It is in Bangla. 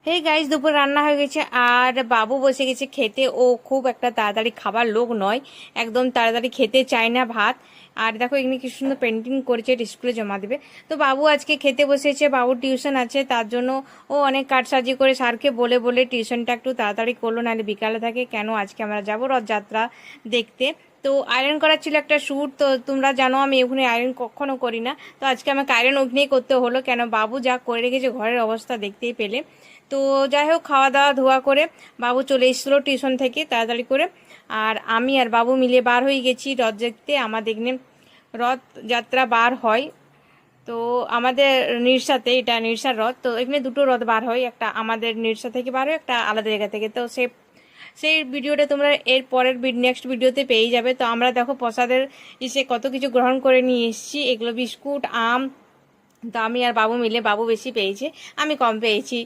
হে গাইস, দুপুর রান্না হয়ে গেছে আর বাবু বসে গেছে খেতে। ও খুব একটা তাড়াতাড়ি খাবার লোক নয়, একদম তাড়াতাড়ি খেতে চায় না ভাত। আর দেখো এখানে কি সুন্দর পেন্টিং করেছে, এটা স্কুলে জমা দেবে। তো বাবু আজকে খেতে বসেছে, বাবুর টিউশন আছে, তার জন্য ও অনেক কাটসাজি করে স্যারকে বলে বলে টিউশনটা একটু তাড়াতাড়ি করলো, নাহলে বিকালে থাকে। কেন আজকে আমরা যাবো রথযাত্রা দেখতে। তো আয়রন করার ছিল একটা স্যুট, তো তোমরা জানো আমি ওখানে আয়রন কখনো করি না। তো আজকে আমাকে আয়রন ওখানেই করতে হলো, কেন বাবু যা করে রেখেছে ঘরের অবস্থা দেখতেই পেলে। তো যাই হোক, খাওয়া দাওয়া ধোয়া করে বাবু চলে এসেছিলো টিউশন থেকে তাড়াতাড়ি করে। আর আমি আর বাবু মিলে বার হয়ে গেছি রথ দেখতে। আমাদের এখানে রথযাত্রা বার হয়। তো আমাদের নিরসাতে, এটা নিরসার রথ, তো এখানে দুটো রথ বার হয়, একটা আমাদের নিরসা থেকে বার হয়, একটা আলাদা জায়গা থেকে। তো সেই ভিডিওটা তোমরা এর পরের নেক্সট ভিডিওতে পেয়ে যাবে। তো আমরা দেখো প্রসাদের কত কিছু গ্রহণ করে নিয়ে এসেছি, এগুলো বিস্কুট, আম। তো আমি আর বাবু মিলে, বাবু বেশি পেয়েছে, আমি কম পেয়েছি।